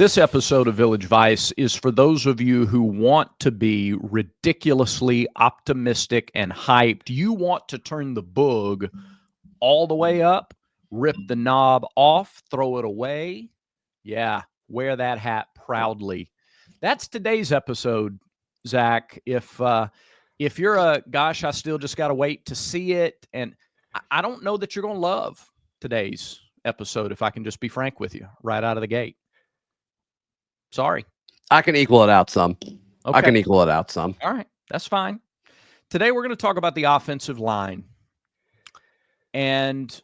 This episode of Village Vice is for those of you who want to be ridiculously optimistic and hyped. You want to turn the boog all the way up, rip the knob off, throw it away. Yeah, wear that hat proudly. That's today's episode, Zach. If you're a, gosh, I still just got to wait to see it, and I don't know that you're going to love today's episode, if I can just be frank with you right out of the gate. Sorry. I can equal it out some. Okay. I can equal it out some. All right. That's fine. Today, we're going to talk about the offensive line and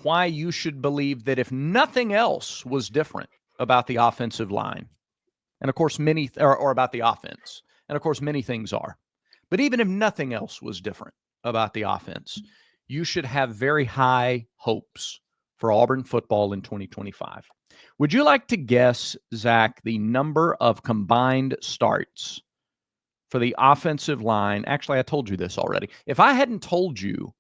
why you should believe that if nothing else was different about the offensive line, and of course, or about the offense, and of course, many things are. But even if nothing else was different about the offense, you should have very high hopes for Auburn football in 2025. Would you like to guess, Zach, the number of combined starts for the offensive line? Actually, I told you this already. If I hadn't told you,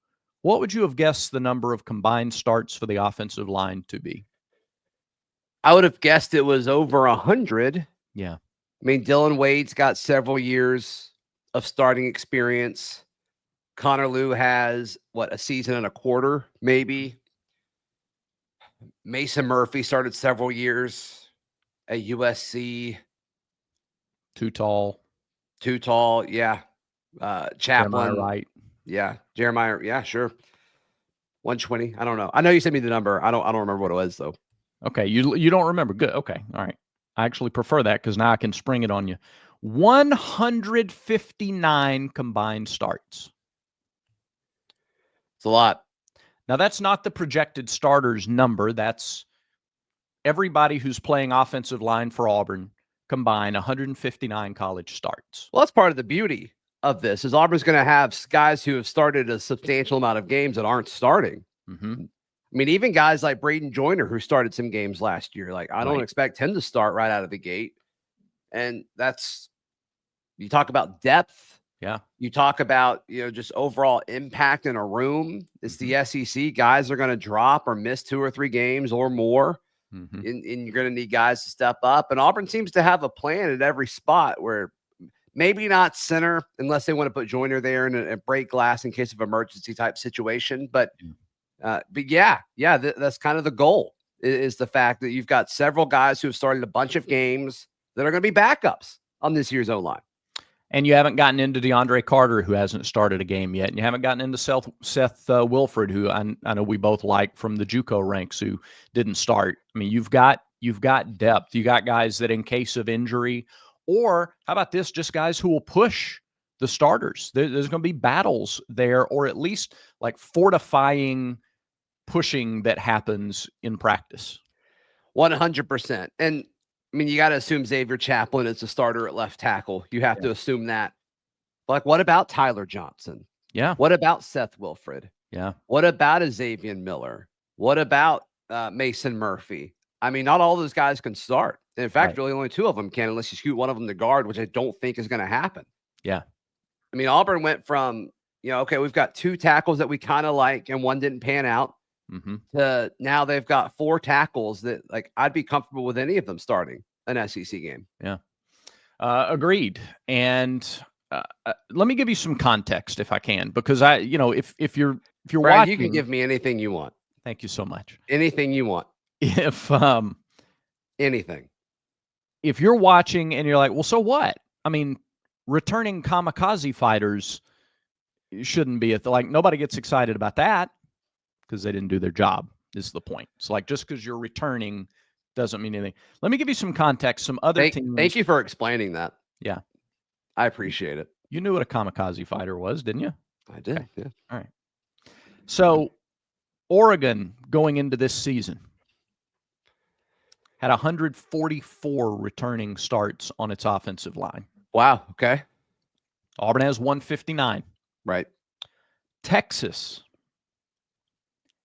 what would you have guessed the number of combined starts for the offensive line to be? I would have guessed it was over 100. Yeah. I mean, Dylan Wade's got several years of starting experience. Connor Lew has, a season and a quarter, maybe. Mason Murphy started several years at USC. Too tall. Yeah. Chaplin. Jeremiah Wright. Yeah. Jeremiah. Yeah, sure. 120. I don't know. I know you sent me the number. I don't remember what it was, though. Okay. You don't remember. Good. Okay. All right. I actually prefer that because now I can spring it on you. 159 combined starts. It's a lot. Now, that's not the projected starters number. That's everybody who's playing offensive line for Auburn combined 159 college starts. Well, that's part of the beauty of this is Auburn's going to have guys who have started a substantial amount of games that aren't starting. Mm-hmm. I mean, even guys like Braden Joyner, who started some games last year, I don't expect him to start right out of the gate. And you talk about depth. Yeah. You talk about, just overall impact in a room. It's the SEC. Guys are going to drop or miss 2 or 3 games or more. Mm-hmm. And you're going to need guys to step up. And Auburn seems to have a plan at every spot where maybe not center unless they want to put Joyner there and a break glass in case of emergency type situation. But that's kind of the goal is the fact that you've got several guys who have started a bunch of games that are going to be backups on this year's O-line. And you haven't gotten into DeAndre Carter, who hasn't started a game yet. And you haven't gotten into Seth Wilfred, who I know we both like from the JUCO ranks, who didn't start. I mean, you've got depth. You got guys that in case of injury, or how about this, just guys who will push the starters. There's going to be battles there, or at least like fortifying pushing that happens in practice. 100%. And I mean, you got to assume Xavier Chaplin is the starter at left tackle. You have to assume that. Like, what about Tyler Johnson? Yeah. What about Seth Wilfred? Yeah. What about Xavier Miller? What about Mason Murphy? I mean, not all those guys can start. In fact, really only 2 of them can, unless you shoot one of them to guard, which I don't think is going to happen. Yeah. I mean, Auburn went from, okay, we've got 2 tackles that we kind of like and one didn't pan out. Mm-hmm. Now they've got 4 tackles that I'd be comfortable with any of them starting an SEC game. Yeah. Agreed. And let me give you some context if I can, because if you're Brad, watching, you can give me anything you want. Thank you so much. Anything you want. If anything. If you're watching and you're like, well, so what? I mean, returning kamikaze fighters shouldn't be nobody gets excited about that because they didn't do their job, is the point. It's like, just because you're returning doesn't mean anything. Let me give you some context. Some other teams. Thank you for explaining that. Yeah. I appreciate it. You knew what a kamikaze fighter was, didn't you? I did. Okay. Yeah. All right. So Oregon going into this season had 144 returning starts on its offensive line. Wow. Okay. Auburn has 159. Right. Texas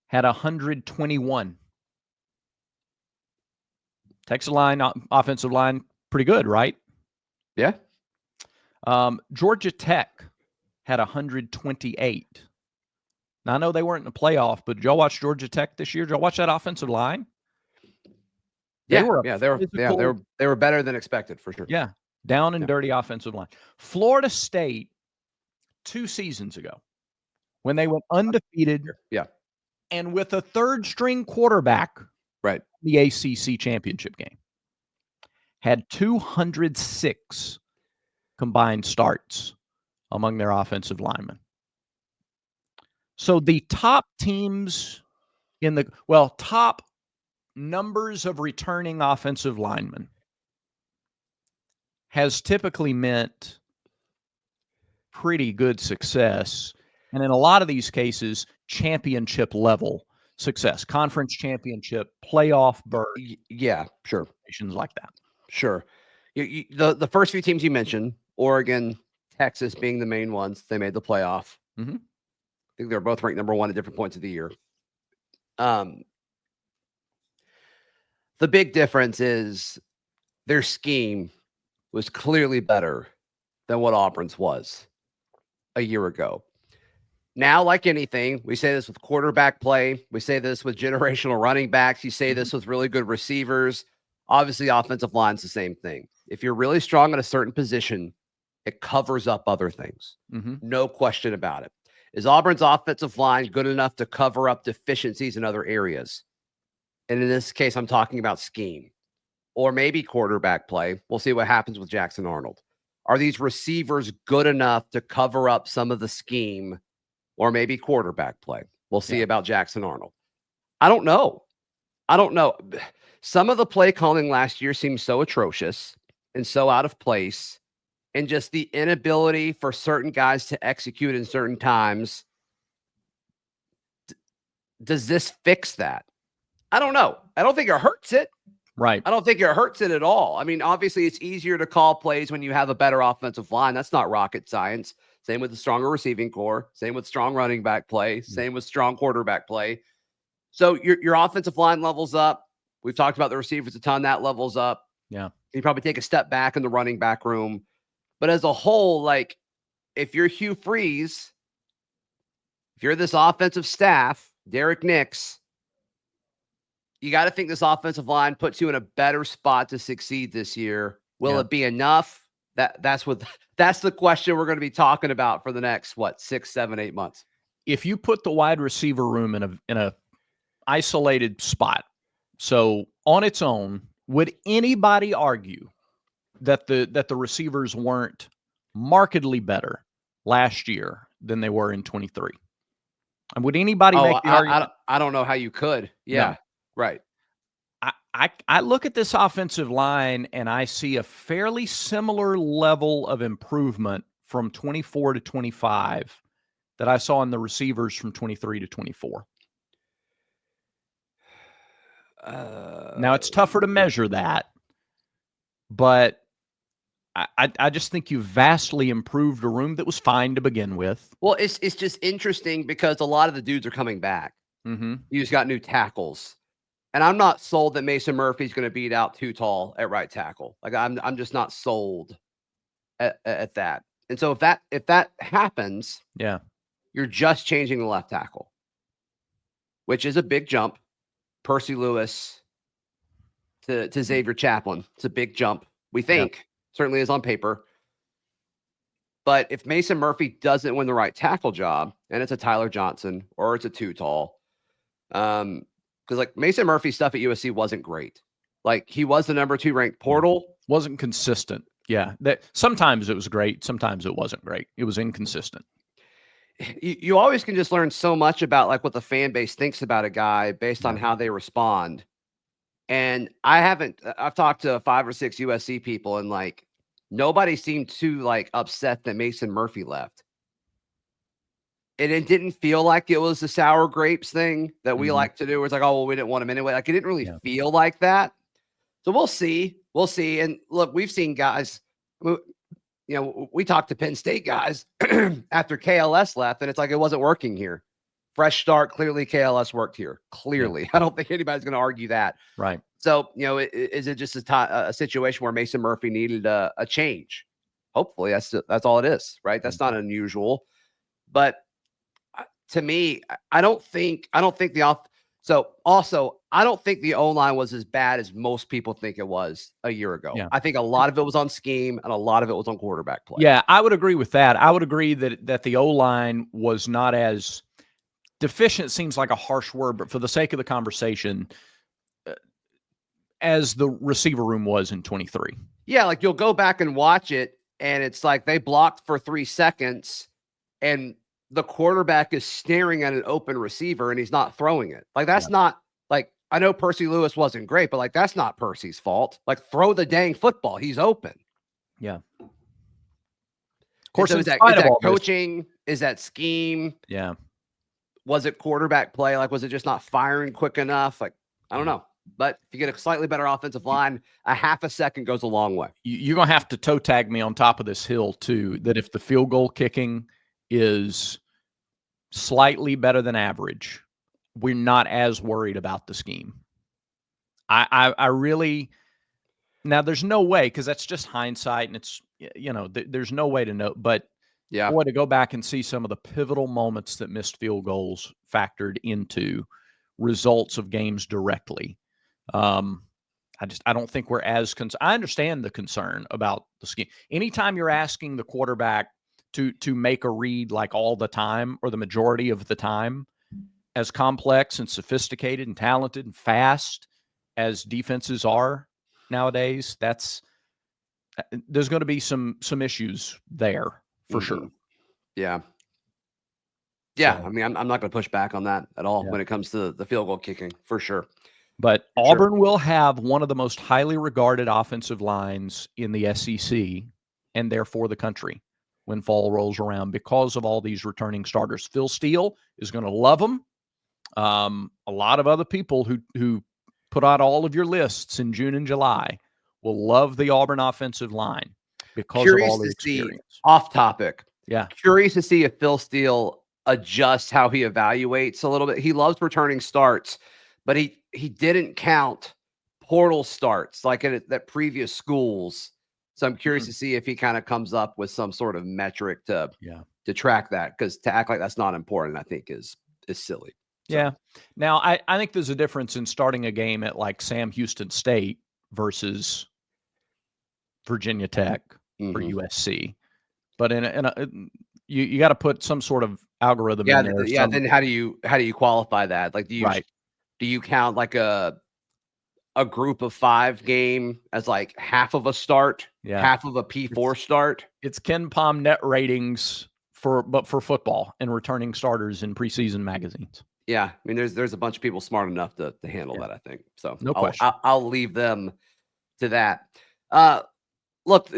had 121. Texas line, offensive line, pretty good, right? Yeah. Georgia Tech had 128. Now, I know they weren't in the playoff, but did y'all watch Georgia Tech this year? Did y'all watch that offensive line? They were a they were better than expected for sure. Yeah, down and dirty offensive line. Florida State 2 seasons ago, when they went undefeated, and with a third string quarterback, right, the ACC championship game, had 206 combined starts among their offensive linemen. So the top teams top numbers of returning offensive linemen has typically meant pretty good success. And in a lot of these cases, championship level success, conference championship, playoff berth. Yeah, sure. Situations like that. Sure. The first few teams you mentioned, Oregon, Texas being the main ones, they made the playoff. Mm-hmm. I think they're both ranked number 1 at different points of the year. The big difference is their scheme was clearly better than what Auburn's was a year ago. Now, like anything, we say this with quarterback play. We say this with generational running backs. You say this with really good receivers. Obviously, offensive line's the same thing. If you're really strong at a certain position, it covers up other things. Mm-hmm. No question about it. Is Auburn's offensive line good enough to cover up deficiencies in other areas? And in this case, I'm talking about scheme or maybe quarterback play. We'll see what happens with Jackson Arnold. Are these receivers good enough to cover up some of the scheme or maybe quarterback play? We'll see about Jackson Arnold. I don't know. Some of the play calling last year seemed so atrocious and so out of place, and just the inability for certain guys to execute in certain times. Does this fix that? I don't know. I don't think it hurts it. Right. I don't think it hurts it at all. I mean, obviously, it's easier to call plays when you have a better offensive line. That's not rocket science. Same with the stronger receiving core. Same with strong running back play. Same with strong quarterback play. So your offensive line levels up. We've talked about the receivers a ton. That levels up. Yeah. You probably take a step back in the running back room. But as a whole, like, if you're Hugh Freeze, if you're this offensive staff, Derek Nix, you got to think this offensive line puts you in a better spot to succeed this year. Will it be enough? That's the question we're going to be talking about for the next 6, 7, 8 months. If you put the wide receiver room in a isolated spot, so on its own, would anybody argue that the receivers weren't markedly better last year than they were in 23? And would anybody make the argument? I don't know how you could. Yeah, no. Right. I look at this offensive line and I see a fairly similar level of improvement from 24 to 25 that I saw in the receivers from 23 to 24. Now it's tougher to measure that, but I just think you vastly improved a room that was fine to begin with. Well, it's just interesting because a lot of the dudes are coming back. Mm-hmm. You just got new tackles. And I'm not sold that Mason Murphy's going to beat out Too Tall at right tackle. Like I'm just not sold at that. And so if that happens, you're just changing the left tackle, which is a big jump. Percy Lewis to Xavier Chaplin. It's a big jump. We think certainly is on paper. But if Mason Murphy doesn't win the right tackle job, and it's a Tyler Johnson or it's a Too Tall, because like Mason Murphy's stuff at USC wasn't great. Like he was the number 2 ranked portal. Wasn't consistent. Yeah. That sometimes it was great. Sometimes it wasn't great. It was inconsistent. You always can just learn so much about like what the fan base thinks about a guy based on how they respond. And I've talked to 5 or 6 USC people and like nobody seemed too like upset that Mason Murphy left. And it didn't feel like it was the sour grapes thing that we like to do. It's like, oh, well, we didn't want him anyway. Like it didn't really feel like that. So we'll see. We'll see. And look, we've seen guys, we talked to Penn State guys after KLS left, and it's like it wasn't working here. Fresh start. Clearly, KLS worked here. Clearly. I don't think anybody's going to argue that. Right. So, is it just a situation where Mason Murphy needed a change? Hopefully, that's all it is, right? That's not unusual. But to me, I don't think So also, I don't think the O-line was as bad as most people think it was a year ago. Yeah. I think a lot of it was on scheme and a lot of it was on quarterback play. Yeah, I would agree with that. I would agree that the O-line was not as deficient, seems like a harsh word, but for the sake of the conversation, as the receiver room was in 23. Yeah, like you'll go back and watch it, and it's like they blocked for 3 seconds, and the quarterback is staring at an open receiver, and he's not throwing it. Like, that's not like, I know Percy Lewis wasn't great, but like, that's not Percy's fault. Like, throw the dang football. He's open. Yeah. Of And course, so in is that spite of all this, coaching? Is that scheme? yeah. Was it quarterback play? Like, was it just not firing quick enough? Like, I don't know. But if you get a slightly better offensive line, a half a second goes a long way. You're going to have to toe tag me on top of this hill, too, that if the field goal kicking is slightly better than average, we're not as worried about the scheme. I really – now, there's no way, because that's just hindsight, and it's, there's no way to know. But, Yeah. boy, to go back and see some of the pivotal moments that missed field goals factored into results of games directly. I don't think we're as I understand the concern about the scheme. Anytime you're asking the quarterback to make a read like all the time or the majority of the time, as complex and sophisticated and talented and fast as defenses are nowadays, there's going to be some issues there for sure. Yeah. Yeah, So, I mean, I'm not going to push back on that at all yeah. when it comes to the field goal kicking, for sure. But For sure. Auburn will have one of the most highly regarded offensive lines in the SEC and therefore the country when fall rolls around because of all these returning starters. Phil Steele is going to love them. A lot of other people who put out all of your lists in June and July will love the Auburn offensive line because of all the experience. Off topic. Yeah. Curious to see if Phil Steele adjusts how he evaluates a little bit. He loves returning starts, but he didn't count portal starts like at previous schools. So I'm curious to see if he kind of comes up with some sort of metric to track that, because to act like that's not important, I think is silly. So. Yeah. Now, I think there's a difference in starting a game at like Sam Houston State versus Virginia Tech or USC. But you got to put some sort of algorithm in there. Yeah. Then how do you qualify that? Like, do you count like a group of 5 game as like half of a start, half of a P4 start? It's Ken Pom net ratings for football and returning starters in preseason magazines. Yeah, I mean, there's a bunch of people smart enough to handle that, I think. So no question. I'll leave them to that. Look,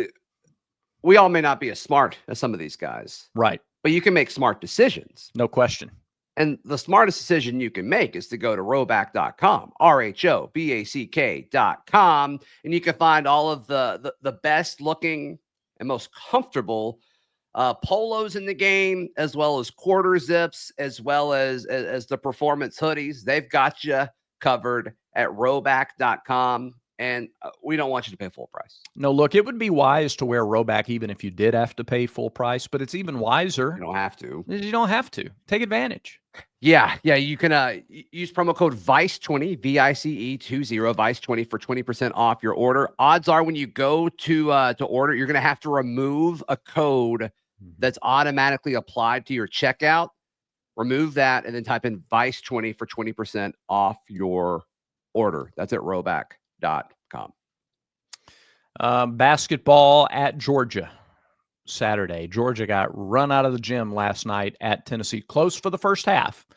we all may not be as smart as some of these guys, right? But you can make smart decisions, no question. And the smartest decision you can make is to go to rhoback.com, RHOBACK.com, and you can find all of the best looking and most comfortable polos in the game, as well as quarter zips, as well as the performance hoodies. They've got you covered at rhoback.com, and we don't want you to pay full price. No, look, it would be wise to wear Rhoback even if you did have to pay full price, but it's even wiser. You don't have to. You don't have to. Take advantage. Yeah. You can use promo code VICE20, VICE20, VICE20 for 20% off your order. Odds are when you go to order, you're going to have to remove a code that's automatically applied to your checkout. Remove that and then type in VICE20 for 20% off your order. That's at rhoback.com. Basketball at Georgia Saturday. Georgia got run out of the gym last night at Tennessee. Close for the first half.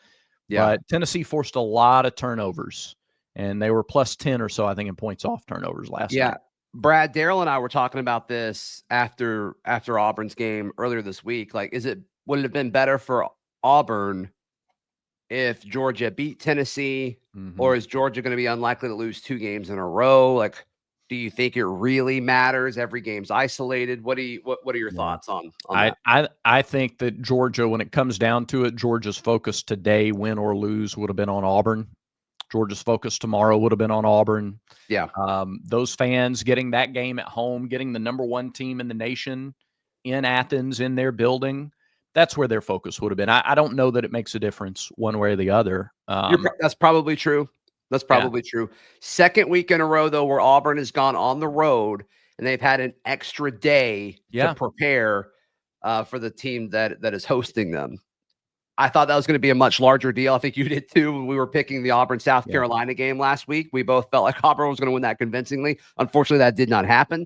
Yeah. But Tennessee forced a lot of turnovers, and they were plus 10 or so, I think, in points off turnovers last night. Brad, Darryl and I were talking about this after Auburn's game earlier this week. Like, would it have been better for Auburn if Georgia beat Tennessee, or is Georgia going to be unlikely to lose 2 games in a row? Like, do you think it really matters? Every game's isolated. What are your thoughts on that? I think that Georgia, when it comes down to it, Georgia's focus today, win or lose, would have been on Auburn. Georgia's focus tomorrow would have been on Auburn. Yeah. Those fans getting that game at home, getting the number 1 team in the nation in Athens, in their building, That's where their focus would have been. I don't know that it makes a difference one way or the other. That's probably true. That's probably true. Second week in a row, though, where Auburn has gone on the road and they've had an extra day to prepare for the team that is hosting them. I thought that was going to be a much larger deal. I think you did too when we were picking the Auburn South Carolina game last week. We both felt like Auburn was going to win that convincingly. Unfortunately, that did not happen.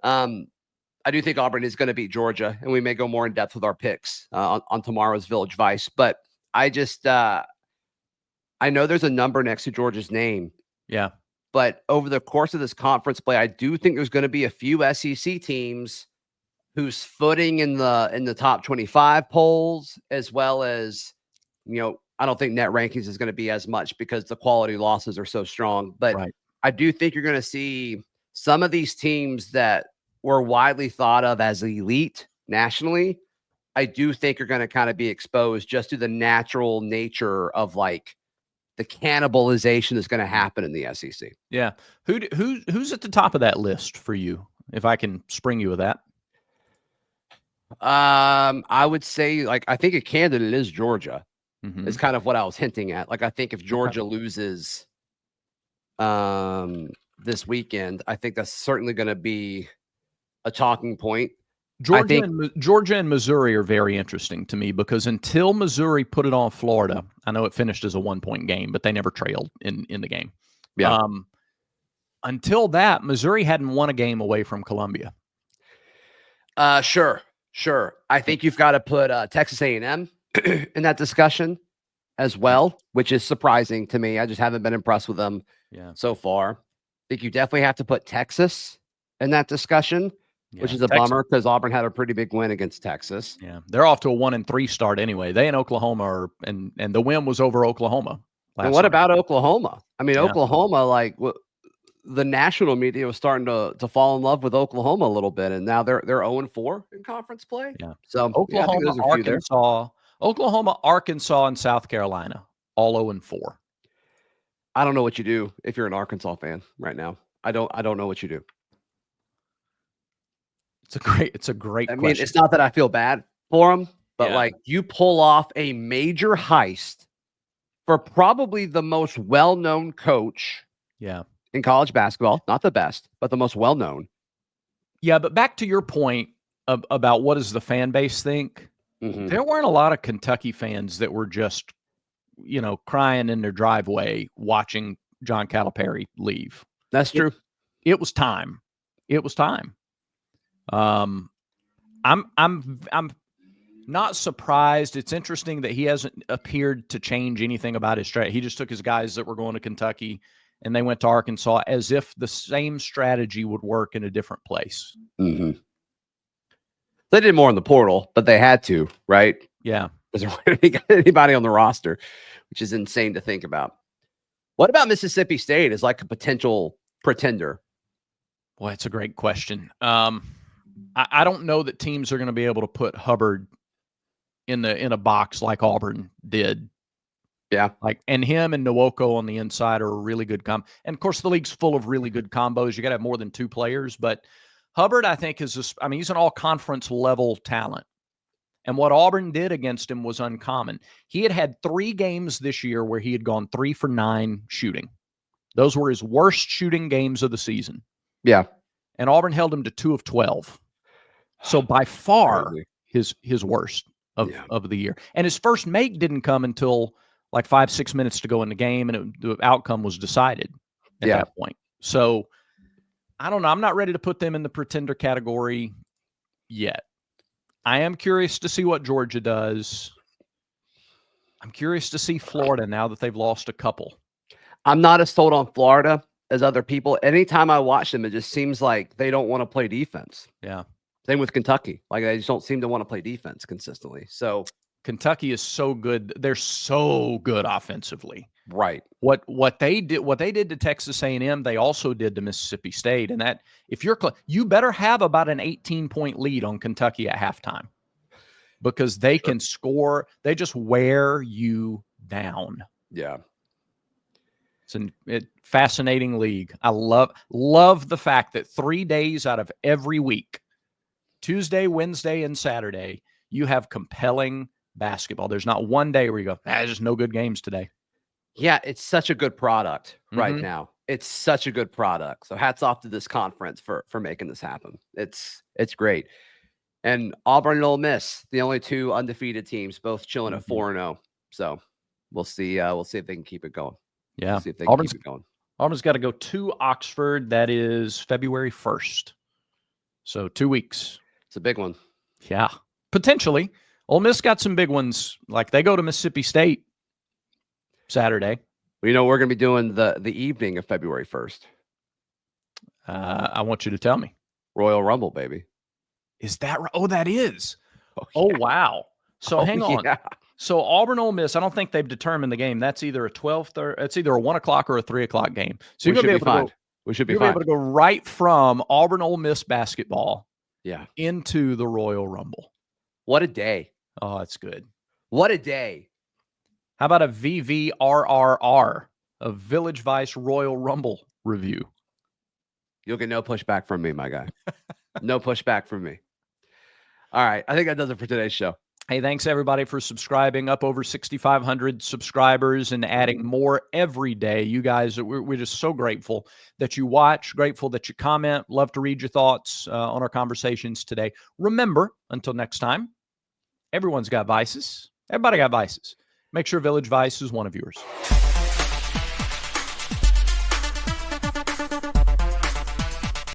I do think Auburn is going to beat Georgia, and we may go more in depth with our picks on tomorrow's Village Vice. But I just I know there's a number next to Georgia's name. Yeah. But over the course of this conference play, I do think there's going to be a few SEC teams whose footing in the top 25 polls, as well as, I don't think net rankings is going to be as much because the quality losses are so strong. But I do think you're going to see some of these teams that were widely thought of as elite nationally. I do think you're going to kind of be exposed just to the natural nature of like the cannibalization that's going to happen in the SEC. Yeah. Who's at the top of that list for you, if I can spring you with that? I would say, I think a candidate is Georgia. Is kind of what I was hinting at. I think if Georgia loses this weekend, I think that's certainly going to be a talking point. Georgia and Missouri are very interesting to me because until Missouri put it on Florida, I know it finished as a 1-point game, but they never trailed in the game. Yeah. Until that, Missouri hadn't won a game away from Columbia. Sure. I think you've got to put Texas A&M in that discussion as well, which is surprising to me. I just haven't been impressed with them so far. I think you definitely have to put Texas in that discussion, which is a bummer because Auburn had a pretty big win against Texas. Yeah, they're off to a 1-3 start anyway. They and Oklahoma are, and the win was over Oklahoma. And what about Oklahoma? I mean, Oklahoma, the national media was starting to fall in love with Oklahoma a little bit, and now they're 0-4 in conference play. Yeah. So Oklahoma, Arkansas, and South Carolina all 0-4. I don't know what you do if you're an Arkansas fan right now. I don't know what you do. It's a great question. I mean, it's not that I feel bad for them, but you pull off a major heist for probably the most well-known coach. Yeah. In college basketball, not the best, but the most well-known. Yeah, but back to your point about what does the fan base think? There weren't a lot of Kentucky fans that were just, crying in their driveway watching John Calipari leave. That's true. It was time. I'm not surprised. It's interesting that he hasn't appeared to change anything about his strategy. He just took his guys that were going to Kentucky and they went to Arkansas as if the same strategy would work in a different place. They did more in the portal, but they had to, right? Yeah. Because there wasn't anybody on the roster, which is insane to think about. What about Mississippi State as a potential pretender? Boy, it's a great question. I don't know that teams are going to be able to put Hubbard in a box like Auburn did. Yeah. And him and Nwoko on the inside are a really good combo. And of course, the league's full of really good combos. You got to have more than 2 players. But Hubbard, I think, he's an all-conference level talent. And what Auburn did against him was uncommon. He had 3 games this year where he had gone 3 for 9 shooting. Those were his worst shooting games of the season. Yeah. And Auburn held him to 2 of 12. So by far his worst of the year. And his first make didn't come until 5-6 minutes to go in the game, and the outcome was decided at that point. So I don't know. I'm not ready to put them in the pretender category yet. I am curious to see what Georgia does. I'm curious to see Florida now that they've lost a couple. I'm not as sold on Florida as other people. Anytime I watch them, it just seems like they don't want to play defense. Yeah. Same with Kentucky. They just don't seem to want to play defense consistently. So Kentucky is so good. They're so good offensively. Right. What they did to Texas A&M, they also did to Mississippi State. And that if you better have about an 18-point lead on Kentucky at halftime because they can score. They just wear you down. Yeah. It's a fascinating league. I love the fact that 3 days out of every week, Tuesday, Wednesday, and Saturday, you have compelling basketball. There's not one day where you go, there's just no good games today. Yeah, it's such a good product right now. It's such a good product. So hats off to this conference for making this happen. It's great. And Auburn and Ole Miss, the only two undefeated teams, both chilling at 4-0. So we'll see. We'll see if they can keep it going. Yeah, we'll see if they can keep it going. Auburn's got to go to Oxford. That is February 1st. So 2 weeks. It's a big one. Yeah, potentially. Ole Miss got some big ones. Like they go to Mississippi State Saturday. Well, you know, we're going to be doing the evening of February 1st. I want you to tell me. Royal Rumble, baby. Is that right? Oh, that is. Oh, wow. So hang on. Yeah. So Auburn, Ole Miss, I don't think they've determined the game. That's either a 12:30. It's either a 1 o'clock or a 3 o'clock game. So you're going to be able to go. We should be able to go right from Auburn, Ole Miss basketball, into the Royal Rumble. What a day! Oh, that's good. What a day! How about a VVRRR, a Village Vice Royal Rumble review? You'll get no pushback from me, my guy. No pushback from me. All right, I think that does it for today's show. Hey, thanks everybody for subscribing. Up over 6,500 subscribers and adding more every day. You guys, we're just so grateful that you watch, grateful that you comment. Love to read your thoughts on our conversations today. Remember, until next time, everyone's got vices. Everybody got vices. Make sure Village Vice is one of yours.